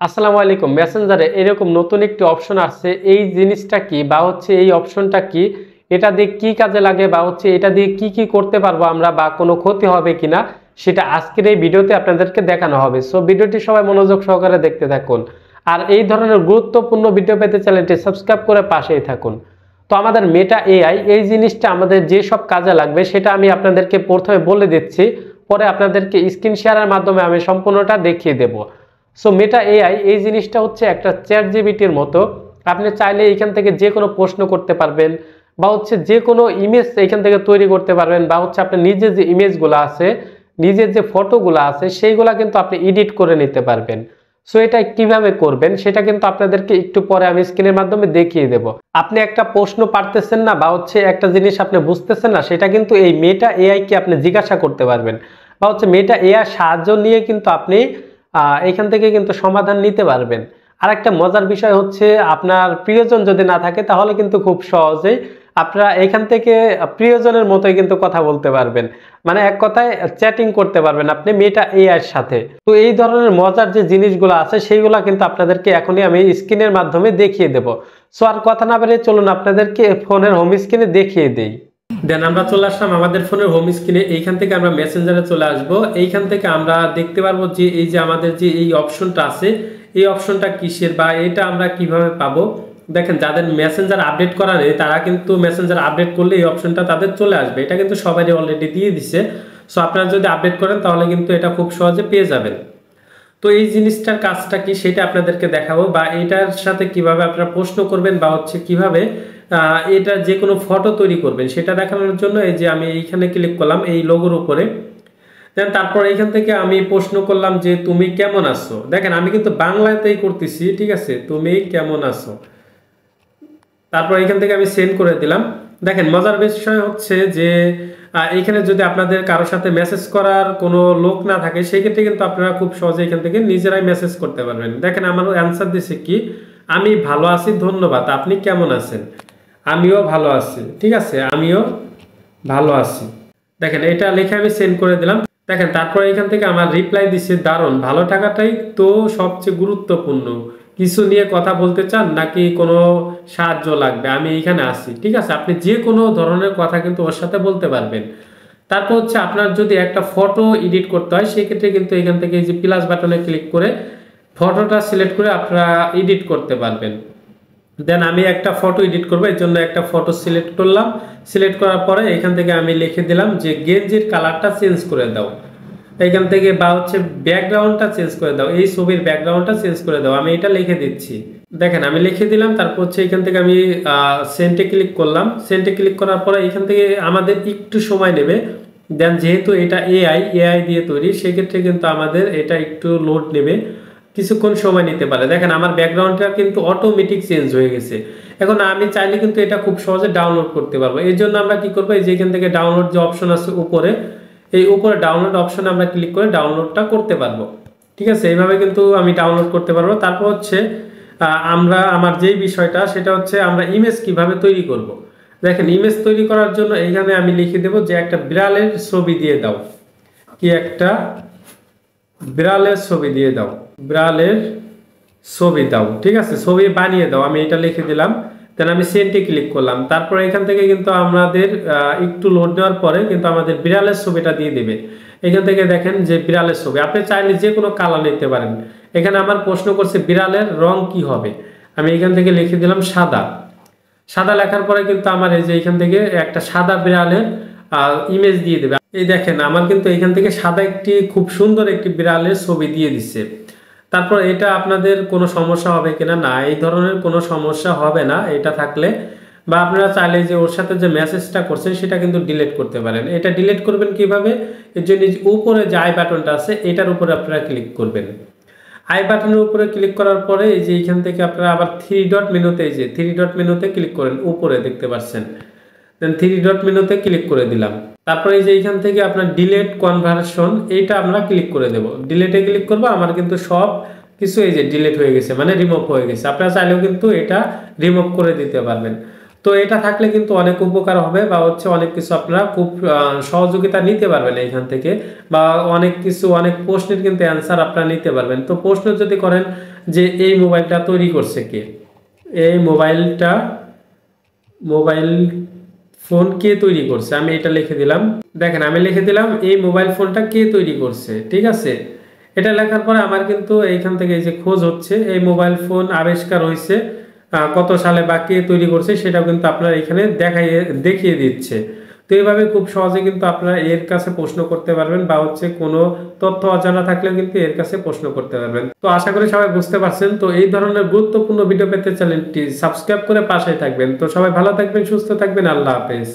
আসসালামু আলাইকুম। মেসেঞ্জারে এরকম নতুন একটি অপশন আসছে। এই জিনিসটা কি বা এই অপশনটা কি, এটা দিয়ে কি কাজে লাগে বা এটা দিয়ে কি কি করতে পারবো আমরা বা কোনো ক্ষতি হবে কিনা, সেটা আজকের এই ভিডিওতে আপনাদেরকে দেখানো হবে। সো ভিডিওটি সবাই মনোযোগ সহকারে দেখতে থাকুন। আর এই ধরনের গুরুত্বপূর্ণ ভিডিও পেতে চ্যানেলটি সাবস্ক্রাইব করে পাশেই থাকুন। তো আমাদের মেটা এআই এই জিনিসটা আমাদের যে সব কাজে লাগবে সেটা আমি আপনাদেরকে প্রথমে বলে দিচ্ছি, পরে আপনাদেরকে স্ক্রিন শেয়ারের মাধ্যমে আমি সম্পূর্ণটা দেখিয়ে দেব। সো মেটা এআই এই জিনিসটা একটা চ্যাট জিপিটির মতো। আপনি চাইলে এখান থেকে যে কোনো প্রশ্ন করতে পারবেন বা যে কোনো ইমেজ এখান থেকে তৈরি করতে পারবেন বা আপনার নিজের যে ইমেজগুলো আছে, নিজের যে ফটোগুলো আছে সেইগুলা কিন্তু আপনি এডিট করে নিতে পারবেন। সো এটা কিভাবে করবেন সেটা কিন্তু আপনাদেরকে একটু পরে আমি স্ক্রিনের মাধ্যমে দেখিয়ে দেব। আপনি একটা প্রশ্ন পারতেছেন না বা একটা জিনিস আপনি বুঝতেছেন না, সেটা কিন্তু এই মেটা এআই কে আপনি জিজ্ঞাসা করতে পারবেন বা মেটা এআই সাহায্য নিয়ে কিন্তু আপনি এখান থেকে কিন্তু সমাধান নিতে পারবেন। আর একটা মজার বিষয় আপনার প্রিয়জন যদি না থাকে তাহলে কিন্তু খুব সহজেই আপনারা এখান থেকে প্রিয়জনের মতোই কিন্তু কথা বলতে পারবেন, মানে এক কথায় চ্যাটিং করতে পারবেন আপনি মেটা এআই এর সাথে। তো এই ধরনের মজার যে জিনিসগুলো আছে সেইগুলো কিন্তু আপনাদেরকে এখনই আমি স্ক্রিনের মাধ্যমে দেখিয়ে দেব। সো আর কথা না বেরিয়ে চলুন আপনাদেরকে ফোনের হোম স্ক্রিনে দেখিয়ে দেই। দেন আমরা চলে আসলাম আমাদের ফোনের হোম স্ক্রিনে। এইখান থেকে আমরা মেসেঞ্জারে চলে আসব। এইখান থেকে আমরা দেখতে পারবো যে এই যে আমাদের যে এই অপশনটা আছে, এই অপশনটা কিসের বা এটা আমরা কিভাবে পাবো। দেখেন, যাদের মেসেঞ্জার আপডেট করা নেই তারা কিন্তু মেসেঞ্জার আপডেট করলে এই অপশনটা তাদের চলে আসবে। এটা কিন্তু সবারই অলরেডি দিয়ে দিছে। সো আপনারা যদি আপডেট করেন তাহলে কিন্তু এটা খুব সহজে পেয়ে যাবেন। তো এই জিনিসটার কাজটা কি সেটা আপনাদেরকে দেখাবো, বা এটার সাথে কিভাবে আপনারা প্রশ্ন করবেন বা কিভাবে এটা যে কোনো ফটো তৈরি করবেন সেটা দেখানোর জন্য এই যে আমি এইখানে ক্লিক করলাম এই লোগোর উপরে। দেন তারপর এইখান থেকে আমি প্রশ্ন করলাম যে তুমি কেমন আছো। দেখেন আমি কিন্তু বাংলাতেই করতেছি, ঠিক আছে, তুমি কেমন আছো। তারপর এখান থেকে আমি সেন্ড করে দিলাম। দেখেন মজার বিষয় যে এইখানে যদি আপনাদের কারোর সাথে মেসেজ করার কোনো লোক না থাকে সেক্ষেত্রে কিন্তু আপনারা খুব সহজে এখান থেকে নিজেরাই মেসেজ করতে পারবেন। দেখেন আমার অ্যান্সার দিছে কি, আমি ভালো আছি ধন্যবাদ, আপনি কেমন আছেন। আমিও ভালো আছি, ঠিক আছে, আমিও ভালো আছি। দেখেন এটা লিখে আমি সেন্ড করে দিলাম। দেখেন তারপর এখান থেকে আমার রিপ্লাই দিচ্ছে, দারুণ, ভালো থাকাটাই তো সবচেয়ে গুরুত্বপূর্ণ। কিছু নিয়ে কথা বলতে চান নাকি কোনো সাহায্য লাগবে, আমি এখানে আছি। ঠিক আছে, আপনি যে কোনো ধরনের কথা কিন্তু ওর সাথে বলতে পারবেন। তারপর আপনার যদি একটা ফটো এডিট করতে হয় সেক্ষেত্রে কিন্তু এখান থেকে এই যে প্লাস বাটনে ক্লিক করে ফটোটা সিলেক্ট করে আপনারা এডিট করতে পারবেন। দেন আমি একটা ফটো এডিট করবো, এর জন্য একটা ফটো সিলেক্ট করলাম। সিলেক্ট করার পরে এখান থেকে আমি লিখে দিলাম যে গেঞ্জির কালারটা চেঞ্জ করে দাও। এখান থেকে বা ব্যাকগ্রাউন্ডটা চেঞ্জ করে দাও, এই ছবির ব্যাকগ্রাউন্ডটা চেঞ্জ করে দাও, আমি এটা লিখে দিচ্ছি। দেখেন আমি লিখে দিলাম। তারপর এখান থেকে আমি সেন্টে ক্লিক করলাম। সেন্টে ক্লিক করার পরে এখান থেকে আমাদের একটু সময় নেবে। দেন যেহেতু এটা এআই দিয়ে তৈরি সেক্ষেত্রে কিন্তু আমাদের এটা একটু লোড নেবে, কিছুক্ষণ সময় নিতে পারে। দেখেন আমার ব্যাকগ্রাউন্ডটা কিন্তু অটোমেটিক চেঞ্জ হয়ে গেছে। এখন আমি চাইলে কিন্তু এটা খুব সহজে ডাউনলোড করতে পারবো। এই জন্য আমরা কি করবো, এই যে এখান থেকে ডাউনলোড যে অপশন আছে উপরে, এই উপরে ডাউনলোড অপশনে আমরা ক্লিক করে ডাউনলোডটা করতে পারবো। ঠিক আছে, এইভাবে কিন্তু আমি ডাউনলোড করতে পারবো। তারপর আমরা আমার যেই বিষয়টা সেটা আমরা ইমেজ কিভাবে তৈরি করব। দেখেন ইমেজ তৈরি করার জন্য এইখানে আমি লিখে দেব যে একটা বিড়ালের ছবি দিয়ে দাও, কি একটা বিড়ালের ছবি দিয়ে দাও, বিড়ালের ছবি দাও। ঠিক আছে, ছবি বানিয়ে দাও, আমি এটা লিখে দিলাম। দেন আমি সেন্টে ক্লিক করলাম। তারপর এখান থেকে কিন্তু আমাদের একটু লোড নেওয়ার পরে কিন্তু আমাদের বিড়ালের ছবিটা দিয়ে দেবে। এখান থেকে দেখেন যে বিড়ালের ছবি, আপনি চাইলে যে কোনো কালার নিতে পারেন। এখানে আমার প্রশ্ন করছে বিড়ালের রং কি হবে, আমি এখান থেকে লিখে দিলাম সাদা। সাদা লেখার পরে কিন্তু আমার এই যে এখান থেকে একটা সাদা বিড়ালের ইমেজ দিয়ে দেবে। এই দেখেন আমার কিন্তু এখান থেকে সাদা একটি খুব সুন্দর একটি বিড়ালের ছবি দিয়ে দিচ্ছে। তারপর এটা আপনাদের কোনো সমস্যা হবে কিনা, না এই ধরনের কোনো সমস্যা হবে না এটা থাকলে। বা আপনারা চাইলে যে ওর সাথে যে মেসেজটা করছেন সেটা কিন্তু ডিলিট করতে পারেন। এটা ডিলিট করবেন কিভাবে, এর জন্য উপরে যে আই বাটনটা আছে এটার উপরে আপনারা ক্লিক করবেন। আই বাটনের উপরে ক্লিক করার পরে এই যে এইখান থেকে আপনারা আবার থ্রি ডট মেনুতে, এই যে থ্রি ডট মেনুতে ক্লিক করেন, উপরে দেখতে পাচ্ছেন। দেন থ্রি ডট মেনুতে ক্লিক করে দিলাম। তারপরে এই যে এইখান থেকে আপনার ডিলেট কনভার্সন এইটা আমরা ক্লিক করে দেব। ডিলেটে ক্লিক করবো, আমার কিন্তু সব কিছু এই যে ডিলেট হয়ে গেছে, মানে রিমুভ হয়ে গেছে। আপনারা চাইলেও কিন্তু এটা রিমুভ করে দিতে পারবেন। তো এটা থাকলে কিন্তু অনেক উপকার হবে বা হচ্ছে অনেক কিছু আপনারা খুব সহযোগিতা নিতে পারবেন এইখান থেকে, বা অনেক কিছু অনেক প্রশ্নের কিন্তু অ্যান্সার আপনারা নিতে পারবেন। তো প্রশ্ন যদি করেন যে এই মোবাইলটা তৈরি করছে কে, এই মোবাইল ফোন কে তৈরি করছে, আমি এটা লিখে দিলাম। দেখেন আমি লিখে দিলাম এই মোবাইল ফোনটা কে তৈরি করছে, ঠিক আছে। এটা লেখার পরে আমার কিন্তু এইখান থেকে এই যে খোঁজ হচ্ছে এই মোবাইল ফোন আবিষ্কার হয়েছে কত সালে বা কে তৈরি করছে সেটাও কিন্তু আপনার এখানে দেখিয়ে দিচ্ছে। তো এইভাবে খুব সহজে কিন্তু আপনারা এর কাছে প্রশ্ন করতে পারবেন, বা হচ্ছে কোনো তথ্য অজানা থাকলেও কিন্তু এর কাছে প্রশ্ন করতে পারবেন। তো আশা করি সবাই বুঝতে পারছেন। তো এই ধরনের গুরুত্বপূর্ণ ভিডিও পেতে চ্যানেলটি সাবস্ক্রাইব করে পাশেই থাকবেন। তো সবাই ভালো থাকবেন, সুস্থ থাকবেন, আল্লাহ হাফেজ।